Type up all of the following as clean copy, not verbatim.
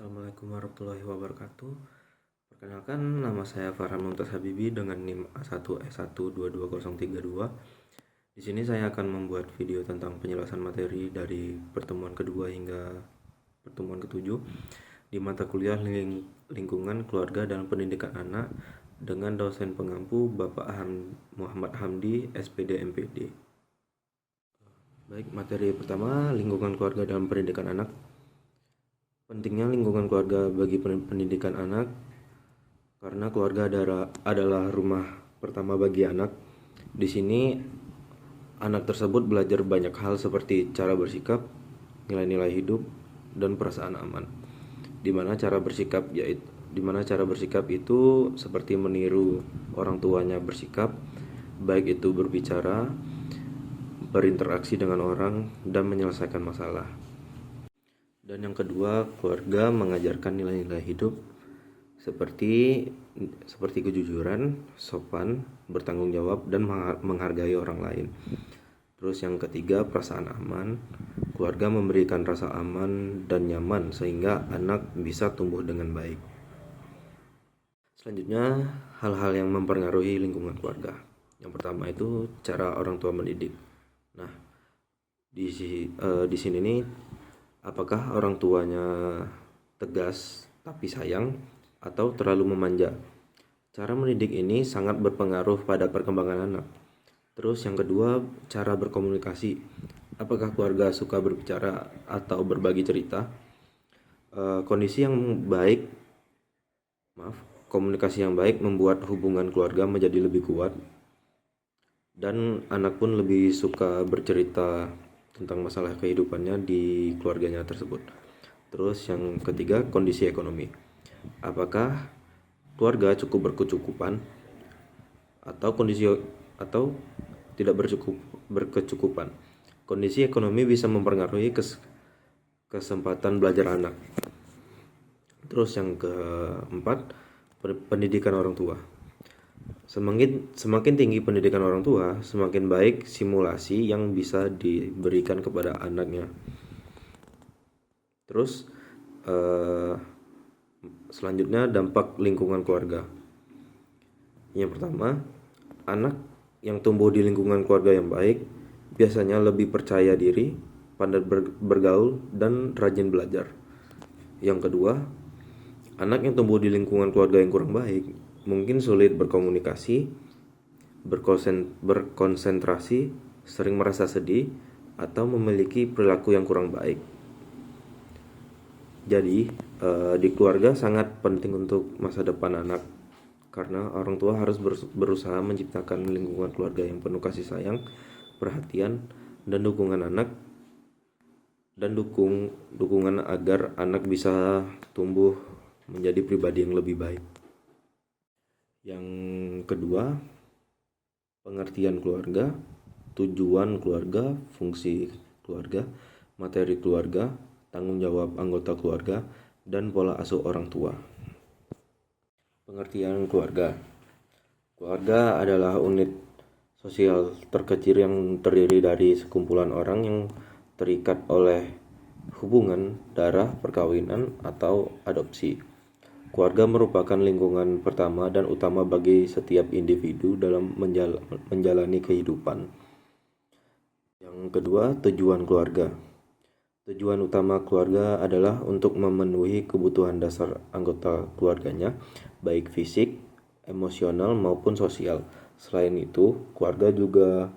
Assalamualaikum warahmatullahi wabarakatuh. Perkenalkan, nama saya Farhan Mumtaz Habibi dengan NIM A1S1222032. Di sini saya akan membuat video tentang penjelasan materi dari pertemuan kedua hingga pertemuan ketujuh di mata kuliah lingkungan keluarga dan pendidikan anak dengan dosen pengampu Bapak Muhammad Hamdi, SPD MPD. Baik, materi pertama, lingkungan keluarga dalam pendidikan anak. Pentingnya lingkungan keluarga bagi pendidikan anak, karena keluarga adalah rumah pertama bagi anak. Di sini anak tersebut belajar banyak hal seperti cara bersikap, nilai-nilai hidup, dan perasaan aman. Di mana cara bersikap itu seperti meniru orang tuanya bersikap, baik itu berbicara, berinteraksi dengan orang, dan menyelesaikan masalah. Dan yang kedua, keluarga mengajarkan nilai-nilai hidup seperti kejujuran, sopan, bertanggung jawab, dan menghargai orang lain. Terus yang ketiga, perasaan aman. Keluarga memberikan rasa aman dan nyaman sehingga anak bisa tumbuh dengan baik. Selanjutnya, hal-hal yang mempengaruhi lingkungan keluarga. Yang pertama itu cara orang tua mendidik. Nah, di sini nih, apakah orang tuanya tegas tapi sayang atau terlalu memanja? Cara mendidik ini sangat berpengaruh pada perkembangan anak. Terus yang kedua, cara berkomunikasi. Apakah keluarga suka berbicara atau berbagi cerita? Komunikasi yang baik membuat hubungan keluarga menjadi lebih kuat dan anak pun lebih suka bercerita tentang masalah kehidupannya di keluarganya tersebut. Terus yang ketiga, kondisi ekonomi. Apakah keluarga cukup berkecukupan atau tidak berkecukupan? Kondisi ekonomi bisa mempengaruhi kesempatan belajar anak. Terus yang keempat, pendidikan orang tua. Semakin tinggi pendidikan orang tua, semakin baik simulasi yang bisa diberikan kepada anaknya. Terus selanjutnya, dampak lingkungan keluarga. Yang pertama, anak yang tumbuh di lingkungan keluarga yang baik biasanya lebih percaya diri, pandai bergaul, dan rajin belajar. Yang kedua, anak yang tumbuh di lingkungan keluarga yang kurang baik mungkin sulit berkomunikasi, berkonsentrasi, sering merasa sedih, atau memiliki perilaku yang kurang baik. Jadi, di keluarga sangat penting untuk masa depan anak, karena orang tua harus berusaha menciptakan lingkungan keluarga yang penuh kasih sayang, perhatian, dan dukungan anak, dan dukungan agar anak bisa tumbuh menjadi pribadi yang lebih baik. Yang kedua, pengertian keluarga, tujuan keluarga, fungsi keluarga, materi keluarga, tanggung jawab anggota keluarga, dan pola asuh orang tua. Pengertian keluarga. Keluarga adalah unit sosial terkecil yang terdiri dari sekumpulan orang yang terikat oleh hubungan darah, perkawinan, atau adopsi. Keluarga merupakan lingkungan pertama dan utama bagi setiap individu dalam menjalani kehidupan. Yang kedua, tujuan keluarga. Tujuan utama keluarga adalah untuk memenuhi kebutuhan dasar anggota keluarganya, baik fisik, emosional, maupun sosial. Selain itu, keluarga juga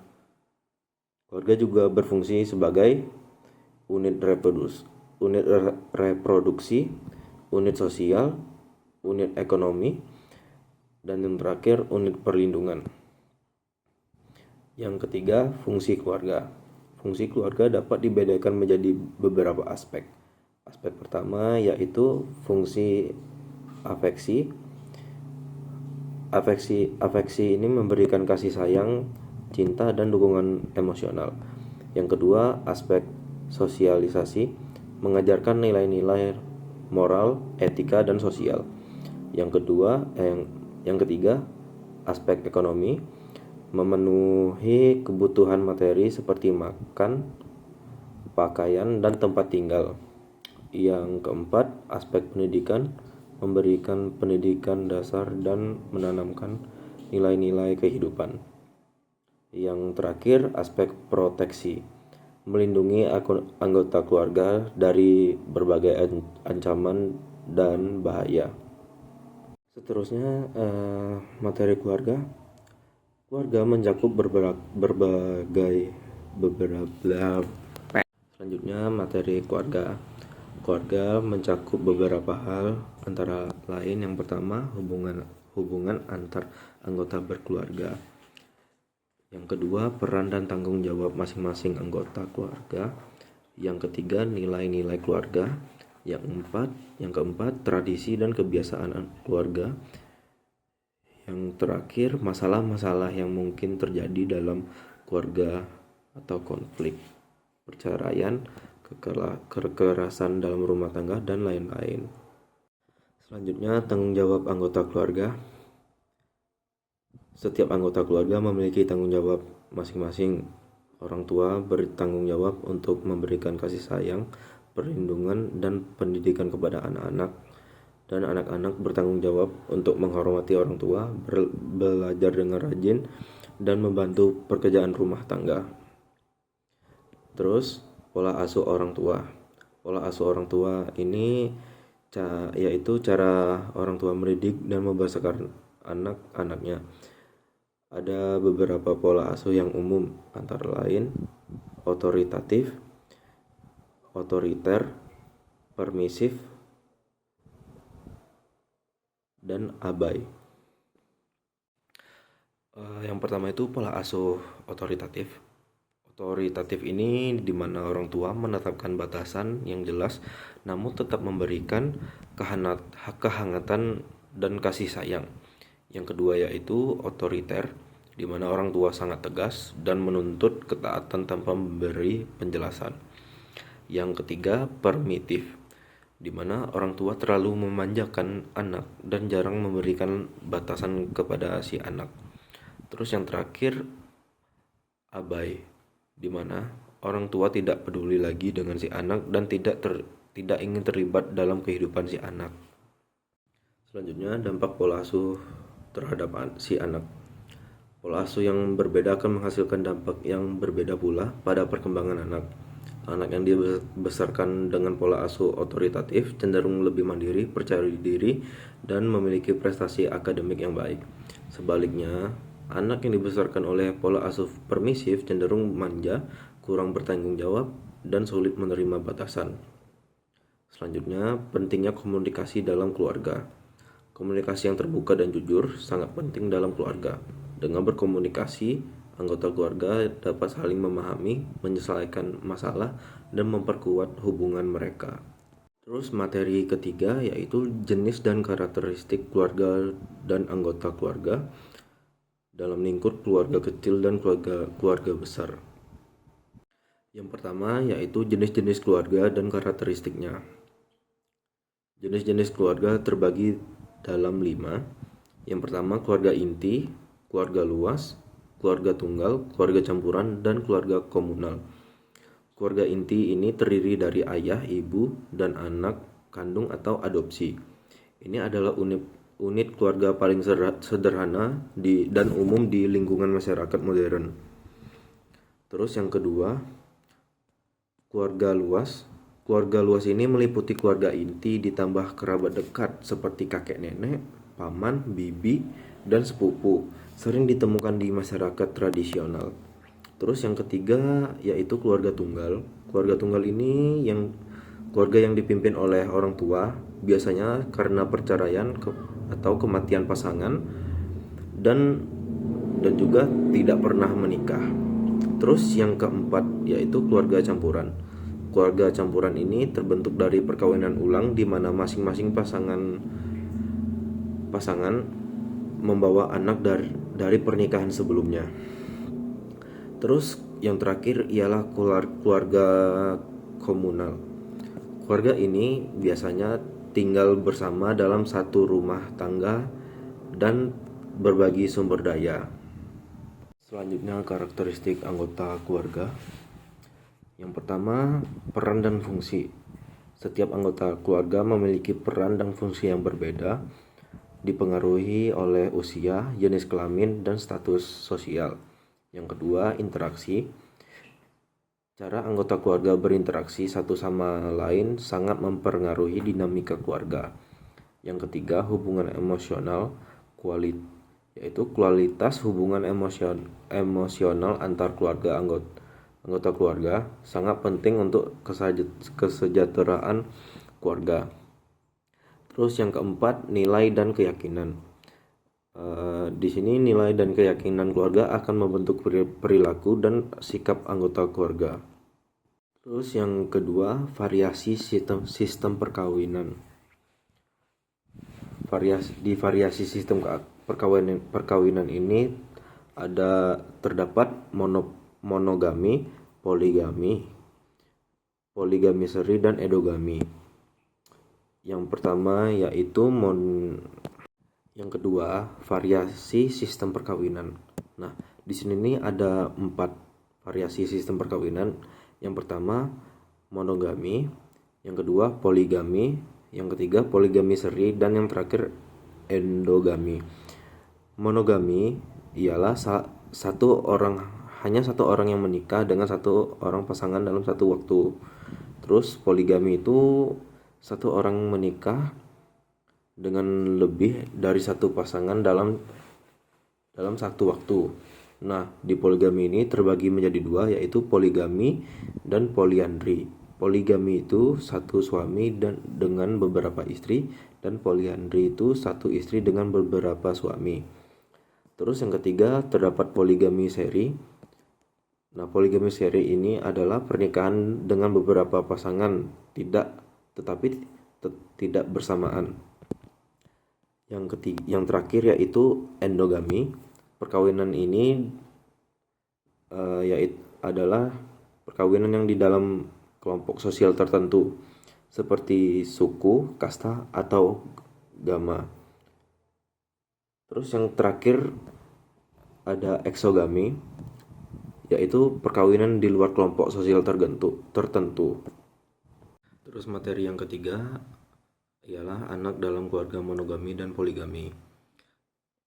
berfungsi sebagai unit reproduksi, unit sosial, unit ekonomi, dan yang terakhir, unit perlindungan. Yang ketiga, fungsi keluarga. Fungsi keluarga dapat dibedakan menjadi beberapa aspek. Aspek pertama yaitu fungsi afeksi. Afeksi ini memberikan kasih sayang, cinta, dan dukungan emosional. Yang kedua, aspek sosialisasi, mengajarkan nilai-nilai moral, etika, dan sosial. Yang ketiga, aspek ekonomi, memenuhi kebutuhan materi seperti makan, pakaian, dan tempat tinggal. Yang keempat, aspek pendidikan, memberikan pendidikan dasar dan menanamkan nilai-nilai kehidupan. Yang terakhir, aspek proteksi, melindungi anggota keluarga dari berbagai ancaman dan bahaya. Seterusnya, materi keluarga. Keluarga mencakup Selanjutnya, materi keluarga. Keluarga mencakup beberapa hal, antara lain yang pertama, hubungan antar anggota berkeluarga. Yang kedua, peran dan tanggung jawab masing-masing anggota keluarga. Yang ketiga, nilai-nilai keluarga. Yang keempat, tradisi dan kebiasaan keluarga. Yang terakhir, masalah-masalah yang mungkin terjadi dalam keluarga atau konflik, perceraian, kekerasan dalam rumah tangga, dan lain-lain. Selanjutnya, tanggung jawab anggota keluarga. Setiap anggota keluarga memiliki tanggung jawab masing-masing. Orang tua bertanggung jawab untuk memberikan kasih sayang, perlindungan, dan pendidikan kepada anak-anak. Dan anak-anak bertanggung jawab untuk menghormati orang tua, belajar dengan rajin, dan membantu pekerjaan rumah tangga. Terus, pola asuh orang tua. Pola asuh orang tua ini yaitu cara orang tua mendidik dan membesarkan anak-anaknya. Ada beberapa pola asuh yang umum, antara lain otoritatif, otoriter, permisif, dan abai. Yang pertama itu pola asuh otoritatif. Otoritatif ini di mana orang tua menetapkan batasan yang jelas namun tetap memberikan kehangatan dan kasih sayang. Yang kedua yaitu otoriter, di mana orang tua sangat tegas dan menuntut ketaatan tanpa memberi penjelasan. Yang ketiga, permitif, di mana orang tua terlalu memanjakan anak dan jarang memberikan batasan kepada si anak. Terus yang terakhir, abai, di mana orang tua tidak peduli lagi dengan si anak dan tidak ingin terlibat dalam kehidupan si anak. Selanjutnya, dampak pola asuh terhadap si anak. Pola asuh yang berbeda akan menghasilkan dampak yang berbeda pula pada perkembangan anak. Anak yang dibesarkan dengan pola asuh otoritatif cenderung lebih mandiri, percaya diri, dan memiliki prestasi akademik yang baik. Sebaliknya, anak yang dibesarkan oleh pola asuh permisif cenderung manja, kurang bertanggung jawab, dan sulit menerima batasan. Selanjutnya, pentingnya komunikasi dalam keluarga. Komunikasi yang terbuka dan jujur sangat penting dalam keluarga. Dengan berkomunikasi, anggota keluarga dapat saling memahami, menyelesaikan masalah, dan memperkuat hubungan mereka. Terus materi ketiga yaitu jenis dan karakteristik keluarga dan anggota keluarga dalam lingkup keluarga kecil dan keluarga besar. Yang pertama yaitu jenis-jenis keluarga dan karakteristiknya. Jenis-jenis keluarga terbagi dalam 5. Yang pertama, keluarga inti, keluarga luas, keluarga tunggal, keluarga campuran, dan keluarga komunal. Keluarga inti ini terdiri dari ayah, ibu, dan anak kandung atau adopsi. Ini adalah unit keluarga paling sederhana dan umum di lingkungan masyarakat modern. Terus yang kedua, keluarga luas. Keluarga luas ini meliputi keluarga inti ditambah kerabat dekat seperti kakek nenek, paman, bibi, dan sepupu. Sering ditemukan di masyarakat tradisional. Terus yang ketiga yaitu keluarga tunggal. Keluarga tunggal ini keluarga yang dipimpin oleh orang tua, biasanya karena perceraian atau kematian pasangan dan juga tidak pernah menikah. Terus yang keempat yaitu keluarga campuran. Keluarga campuran ini terbentuk dari perkawinan ulang di mana masing-masing pasangan membawa anak dari pernikahan sebelumnya. Terus yang terakhir ialah keluarga komunal. Keluarga ini biasanya tinggal bersama dalam satu rumah tangga dan berbagi sumber daya. Selanjutnya karakteristik anggota keluarga. Yang pertama, peran dan fungsi. Setiap anggota keluarga memiliki peran dan fungsi yang berbeda, dipengaruhi oleh usia, jenis kelamin, dan status sosial. Yang kedua, interaksi. Cara anggota keluarga berinteraksi satu sama lain sangat mempengaruhi dinamika keluarga. Yang ketiga, hubungan emosional, yaitu kualitas hubungan emosional antar keluarga anggota keluarga sangat penting untuk kesejahteraan keluarga. Terus yang keempat, nilai dan keyakinan. Di sini nilai dan keyakinan keluarga akan membentuk perilaku dan sikap anggota keluarga. Terus yang kedua, variasi sistem perkawinan. Di variasi sistem perkawinan ini terdapat monogami, poligami seri, dan endogami. Yang pertama yaitu yang kedua, variasi sistem perkawinan. Nah, di sini nih ada 4 variasi sistem perkawinan. Yang pertama, monogami, yang kedua, poligami, yang ketiga, poligami seri, dan yang terakhir, endogami. Monogami ialah hanya satu orang yang menikah dengan satu orang pasangan dalam satu waktu. Terus poligami itu satu orang menikah dengan lebih dari satu pasangan dalam satu waktu. Nah, di poligami ini terbagi menjadi 2, yaitu poligami dan poliandri. Poligami itu satu suami dengan beberapa istri, dan poliandri itu satu istri dengan beberapa suami. Terus yang ketiga, terdapat poligami seri. Nah, poligami seri ini adalah pernikahan dengan beberapa pasangan, tetapi tidak bersamaan. Yang terakhir yaitu endogami. Perkawinan ini yaitu adalah perkawinan yang di dalam kelompok sosial tertentu seperti suku, kasta, atau agama. Terus yang terakhir ada eksogami, yaitu perkawinan di luar kelompok sosial tertentu. Terus materi yang ketiga ialah anak dalam keluarga monogami dan poligami.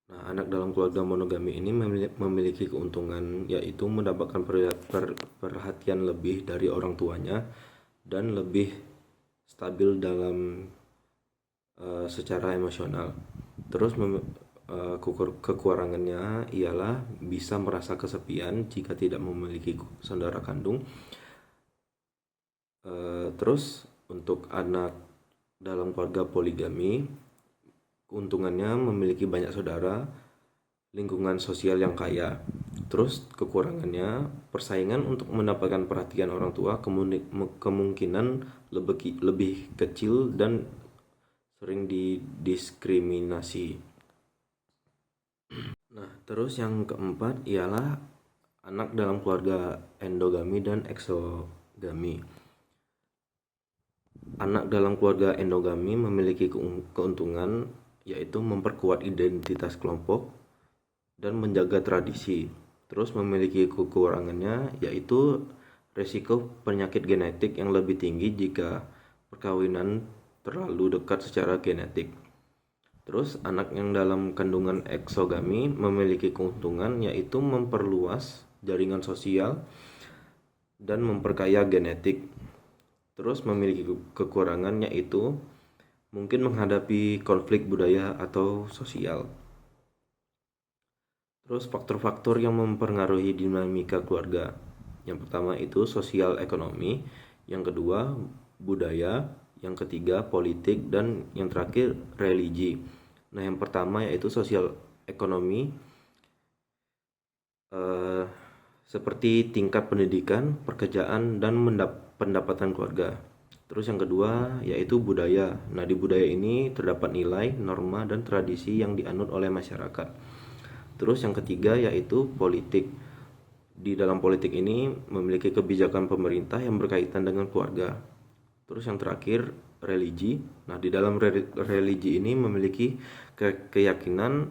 Nah, anak dalam keluarga monogami ini memiliki keuntungan, yaitu mendapatkan perhatian lebih dari orang tuanya dan lebih stabil dalam secara emosional. Terus kekurangannya ialah bisa merasa kesepian jika tidak memiliki saudara kandung. Terus untuk anak dalam keluarga poligami, keuntungannya memiliki banyak saudara, lingkungan sosial yang kaya. Terus kekurangannya, persaingan untuk mendapatkan perhatian orang tua kemungkinan lebih kecil dan sering didiskriminasi. Nah, terus yang keempat ialah anak dalam keluarga endogami dan eksogami. Anak dalam keluarga endogami memiliki keuntungan, yaitu memperkuat identitas kelompok dan menjaga tradisi. Terus memiliki kekurangannya, yaitu risiko penyakit genetik yang lebih tinggi jika perkawinan terlalu dekat secara genetik. Terus anak yang dalam kandungan eksogami memiliki keuntungan, yaitu memperluas jaringan sosial dan memperkaya genetik. Terus memiliki kekurangan, yaitu mungkin menghadapi konflik budaya atau sosial. Terus faktor-faktor yang mempengaruhi dinamika keluarga. Yang pertama itu sosial ekonomi, yang kedua budaya, yang ketiga politik, dan yang terakhir religi. Nah, yang pertama yaitu sosial ekonomi, seperti tingkat pendidikan, pekerjaan, dan pendapatan keluarga. Terus yang kedua yaitu budaya. Nah, di budaya ini terdapat nilai, norma, dan tradisi yang dianut oleh masyarakat. Terus yang ketiga yaitu politik. Di dalam politik ini memiliki kebijakan pemerintah yang berkaitan dengan keluarga. Terus yang terakhir religi. Nah, di dalam religi ini memiliki keyakinan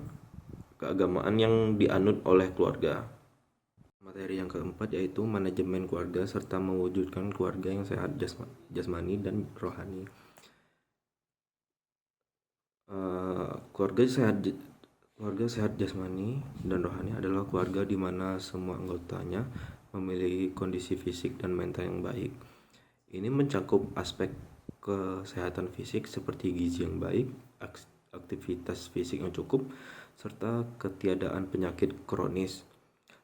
keagamaan yang dianut oleh keluarga. Materi yang keempat yaitu manajemen keluarga serta mewujudkan keluarga yang sehat jasmani dan rohani. Keluarga sehat jasmani dan rohani adalah keluarga di mana semua anggotanya memiliki kondisi fisik dan mental yang baik. Ini mencakup aspek kesehatan fisik seperti gizi yang baik, aktivitas fisik yang cukup, serta ketiadaan penyakit kronis.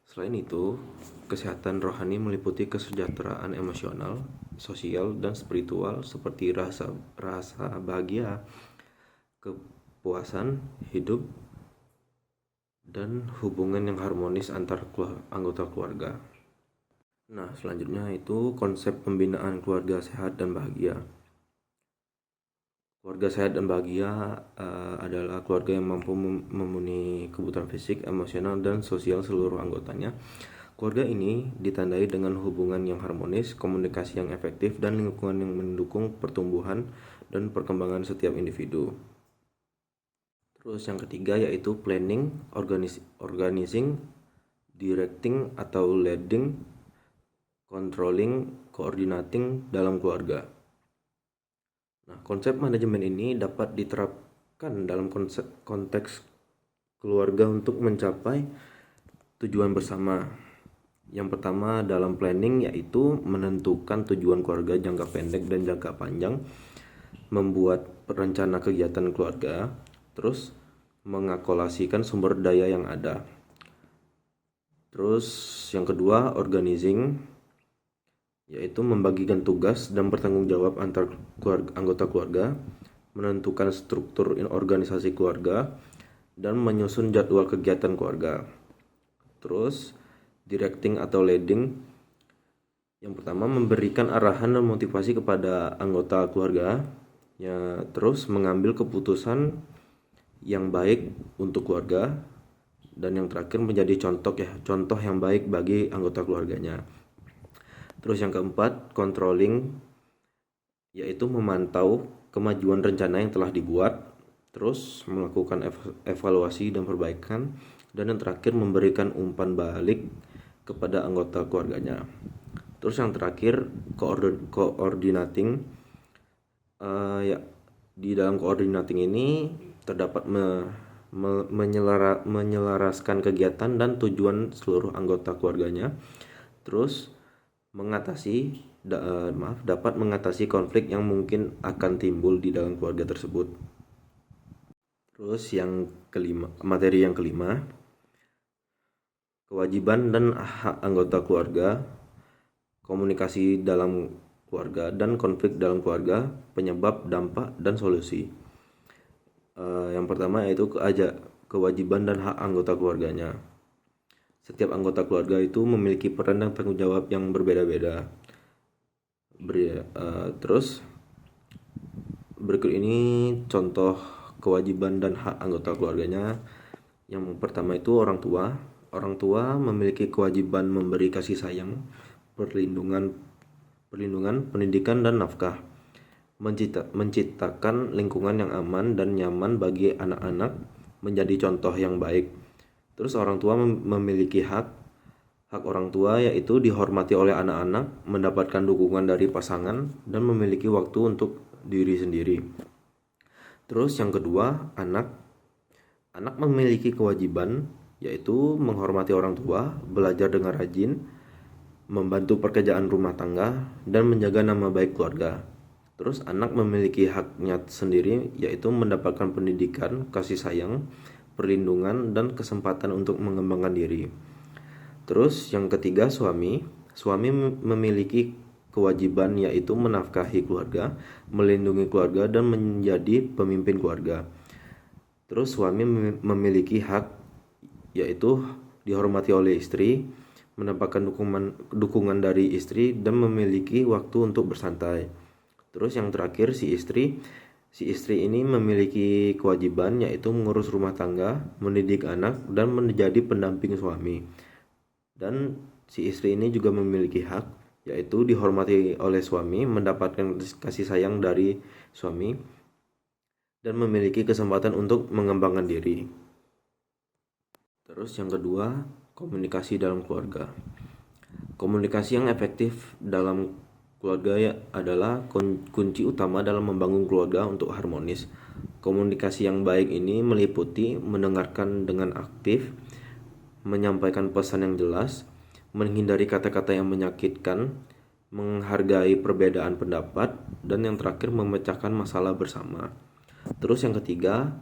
Selain itu, kesehatan rohani meliputi kesejahteraan emosional, sosial, dan spiritual seperti rasa bahagia, kepuasan hidup, dan hubungan yang harmonis antar anggota keluarga. Nah, selanjutnya itu konsep pembinaan keluarga sehat dan bahagia. Keluarga sehat dan bahagia adalah keluarga yang mampu memenuhi kebutuhan fisik, emosional, dan sosial seluruh anggotanya. Keluarga ini ditandai dengan hubungan yang harmonis, komunikasi yang efektif, dan lingkungan yang mendukung pertumbuhan dan perkembangan setiap individu. Terus yang ketiga yaitu planning, organizing, directing atau leading, controlling, coordinating dalam keluarga. Nah, konsep manajemen ini dapat diterapkan dalam konteks keluarga untuk mencapai tujuan bersama. Yang pertama dalam planning yaitu menentukan tujuan keluarga jangka pendek dan jangka panjang, membuat rencana kegiatan keluarga, terus mengakolasikan sumber daya yang ada. Terus yang kedua organizing, yaitu membagikan tugas dan bertanggung jawab antar anggota keluarga, menentukan struktur organisasi keluarga, dan menyusun jadwal kegiatan keluarga. Terus directing atau leading, yang pertama memberikan arahan dan motivasi kepada anggota keluarga, ya, terus mengambil keputusan yang baik untuk keluarga, dan yang terakhir menjadi contoh yang baik bagi anggota keluarganya. Terus yang keempat, controlling, yaitu memantau kemajuan rencana yang telah dibuat, terus melakukan evaluasi dan perbaikan, dan yang terakhir memberikan umpan balik kepada anggota keluarganya. Terus yang terakhir, coordinating, ya, di dalam coordinating ini terdapat menyelaraskan kegiatan dan tujuan seluruh anggota keluarganya. Terus dapat mengatasi konflik yang mungkin akan timbul di dalam keluarga tersebut. Terus yang kelima, materi yang kelima, kewajiban dan hak anggota keluarga, komunikasi dalam keluarga dan konflik dalam keluarga, penyebab, dampak, dan solusi. Yang pertama yaitu kewajiban dan hak anggota keluarganya. Setiap anggota keluarga itu memiliki peran dan tanggung jawab yang berbeda-beda. Terus berikut ini contoh kewajiban dan hak anggota keluarganya. Yang pertama itu orang tua. Orang tua memiliki kewajiban memberi kasih sayang, perlindungan, pendidikan, dan nafkah. Menciptakan lingkungan yang aman dan nyaman bagi anak-anak, menjadi contoh yang baik. Terus orang tua memiliki hak orang tua yaitu dihormati oleh anak-anak, mendapatkan dukungan dari pasangan, dan memiliki waktu untuk diri sendiri. Terus yang kedua, anak memiliki kewajiban yaitu menghormati orang tua, belajar dengan rajin, membantu pekerjaan rumah tangga, dan menjaga nama baik keluarga. Terus anak memiliki haknya sendiri yaitu mendapatkan pendidikan, kasih sayang, perlindungan, dan kesempatan untuk mengembangkan diri. Terus yang ketiga, suami memiliki kewajiban yaitu menafkahi keluarga, melindungi keluarga, dan menjadi pemimpin keluarga. Terus suami memiliki hak yaitu dihormati oleh istri, mendapatkan dukungan dari istri, dan memiliki waktu untuk bersantai. Terus yang terakhir si istri ini memiliki kewajiban yaitu mengurus rumah tangga, mendidik anak, dan menjadi pendamping suami. Dan si istri ini juga memiliki hak yaitu dihormati oleh suami, mendapatkan kasih sayang dari suami, dan memiliki kesempatan untuk mengembangkan diri. Terus yang kedua, Komunikasi dalam keluarga. Komunikasi yang efektif dalam keluarga adalah kunci utama dalam membangun keluarga untuk harmonis. Komunikasi yang baik ini meliputi mendengarkan dengan aktif, menyampaikan pesan yang jelas, menghindari kata-kata yang menyakitkan, menghargai perbedaan pendapat, dan yang terakhir memecahkan masalah bersama. Terus yang ketiga,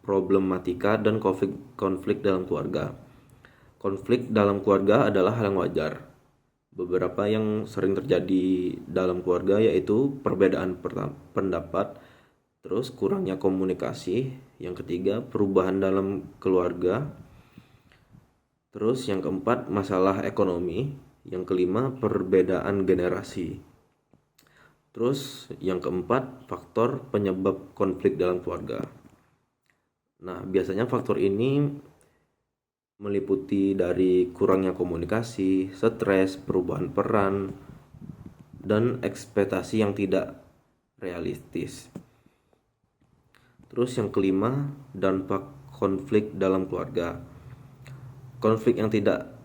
problematika dan konflik dalam keluarga. Konflik dalam keluarga adalah hal yang wajar. Beberapa yang sering terjadi dalam keluarga yaitu perbedaan pendapat, terus kurangnya komunikasi, yang ketiga perubahan dalam keluarga, terus yang keempat masalah ekonomi, yang kelima perbedaan generasi. Terus yang keempat faktor penyebab konflik dalam keluarga. Nah, biasanya faktor ini meliputi dari kurangnya komunikasi, stres, perubahan peran, dan ekspektasi yang tidak realistis. Terus yang kelima, dampak konflik dalam keluarga. Konflik yang tidak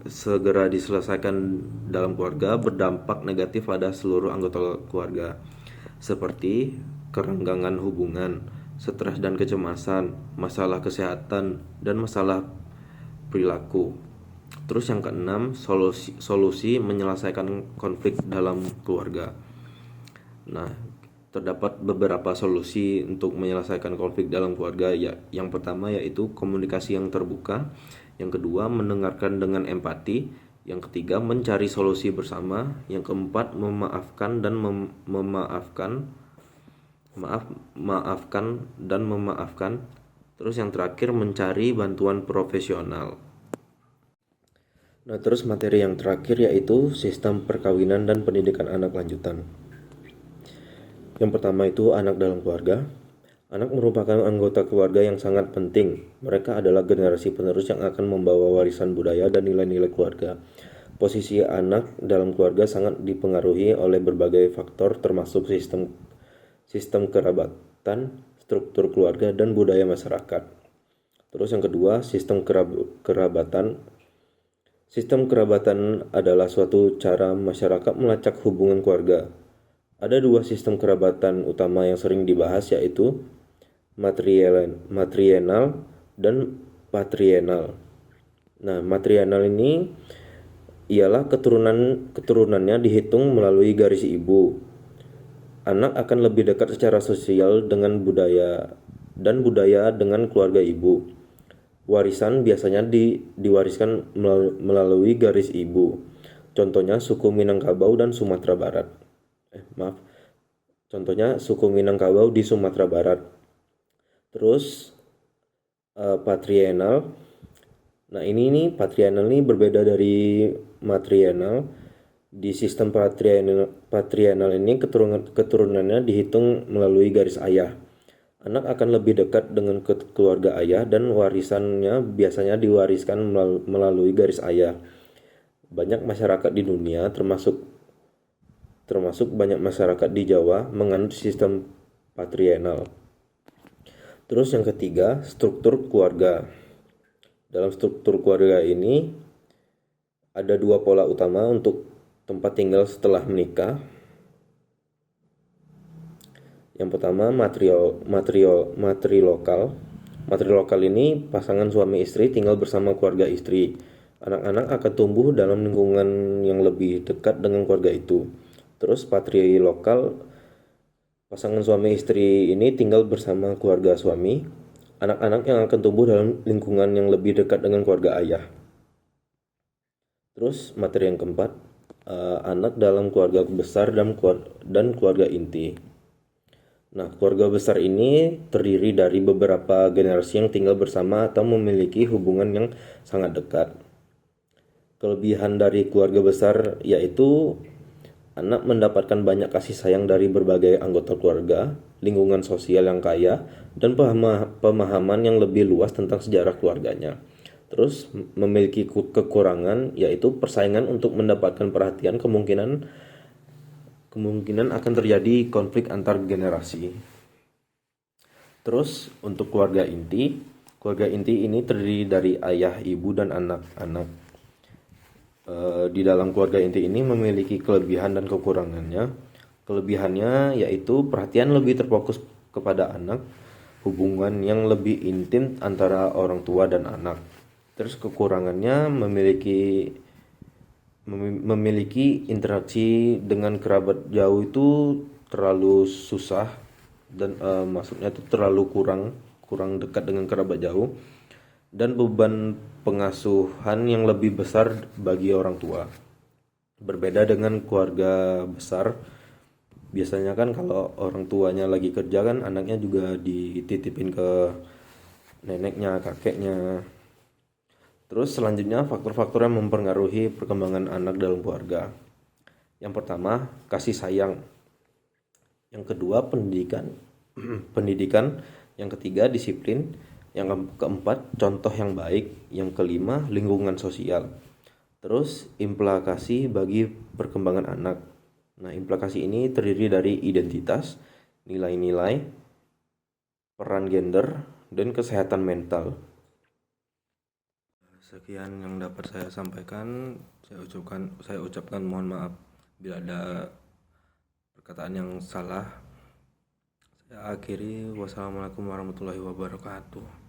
segera diselesaikan dalam keluarga berdampak negatif pada seluruh anggota keluarga, seperti kerenggangan hubungan, stres dan kecemasan, masalah kesehatan, dan masalah perilaku. Terus yang keenam, solusi menyelesaikan konflik dalam keluarga. Nah, terdapat beberapa solusi untuk menyelesaikan konflik dalam keluarga. Yang pertama yaitu komunikasi yang terbuka, yang kedua mendengarkan dengan empati, yang ketiga mencari solusi bersama, yang keempat memaafkan dan memaafkan. Terus yang terakhir mencari bantuan profesional. Nah, terus materi yang terakhir yaitu sistem perkawinan dan pendidikan anak lanjutan. Yang pertama itu anak dalam keluarga. Anak merupakan anggota keluarga yang sangat penting. Mereka adalah generasi penerus yang akan membawa warisan budaya dan nilai-nilai keluarga. Posisi anak dalam keluarga sangat dipengaruhi oleh berbagai faktor termasuk sistem kerabatan, struktur keluarga, dan budaya masyarakat. Terus yang kedua, sistem kerabatan. Sistem kerabatan adalah suatu cara masyarakat melacak hubungan keluarga. Ada dua sistem kerabatan utama yang sering dibahas yaitu matrienal dan patrienal. Nah, matrienal ini ialah keturunannya dihitung melalui garis ibu. Anak akan lebih dekat secara sosial dengan budaya dengan keluarga ibu. Warisan biasanya diwariskan melalui garis ibu. Contohnya suku Minangkabau dan Sumatera Barat. Contohnya suku Minangkabau di Sumatera Barat. Terus patrienal. Nah, ini patrienal ini berbeda dari matrienal. Di sistem patrienal ini keturunannya dihitung melalui garis ayah. Anak akan lebih dekat dengan keluarga ayah dan warisannya biasanya diwariskan melalui garis ayah. Banyak masyarakat di dunia termasuk banyak masyarakat di Jawa menganut sistem patrienal. Terus yang ketiga, struktur keluarga. Dalam struktur keluarga ini ada dua pola utama untuk tempat tinggal setelah menikah. Yang pertama, matrilokal. Matrilokal ini pasangan suami istri tinggal bersama keluarga istri. Anak-anak akan tumbuh dalam lingkungan yang lebih dekat dengan keluarga itu. Terus patrilokal, pasangan suami istri ini tinggal bersama keluarga suami. Anak-anak yang akan tumbuh dalam lingkungan yang lebih dekat dengan keluarga ayah. Terus materi yang keempat, anak dalam keluarga besar dan keluarga inti. Nah, keluarga besar ini terdiri dari beberapa generasi yang tinggal bersama atau memiliki hubungan yang sangat dekat. Kelebihan dari keluarga besar yaitu anak mendapatkan banyak kasih sayang dari berbagai anggota keluarga, lingkungan sosial yang kaya, dan pemahaman yang lebih luas tentang sejarah keluarganya. Terus memiliki kekurangan yaitu persaingan untuk mendapatkan perhatian, kemungkinan akan terjadi konflik antar generasi. Terus untuk keluarga inti, Keluarga inti ini terdiri dari ayah, ibu, dan anak-anak. Di dalam keluarga inti ini memiliki kelebihan dan kekurangannya. Kelebihannya yaitu perhatian lebih terfokus kepada anak, hubungan yang lebih intim antara orang tua dan anak. Terus kekurangannya memiliki interaksi dengan kerabat jauh itu terlalu susah, dan maksudnya itu terlalu kurang dekat dengan kerabat jauh, dan beban pengasuhan yang lebih besar bagi orang tua. Berbeda dengan keluarga besar, biasanya kan kalau orang tuanya lagi kerja kan anaknya juga dititipin ke neneknya, kakeknya. Terus selanjutnya faktor-faktor yang mempengaruhi perkembangan anak dalam keluarga. Yang pertama, kasih sayang. Yang kedua, pendidikan. Pendidikan. Yang ketiga, disiplin. Yang keempat, contoh yang baik. Yang kelima, lingkungan sosial. Terus, implikasi bagi perkembangan anak. Nah, implikasi ini terdiri dari identitas, nilai-nilai, peran gender, dan kesehatan mental. Sekian yang dapat saya sampaikan. Saya ucapkan mohon maaf bila ada perkataan yang salah. Saya akhiri. Wassalamualaikum warahmatullahi wabarakatuh.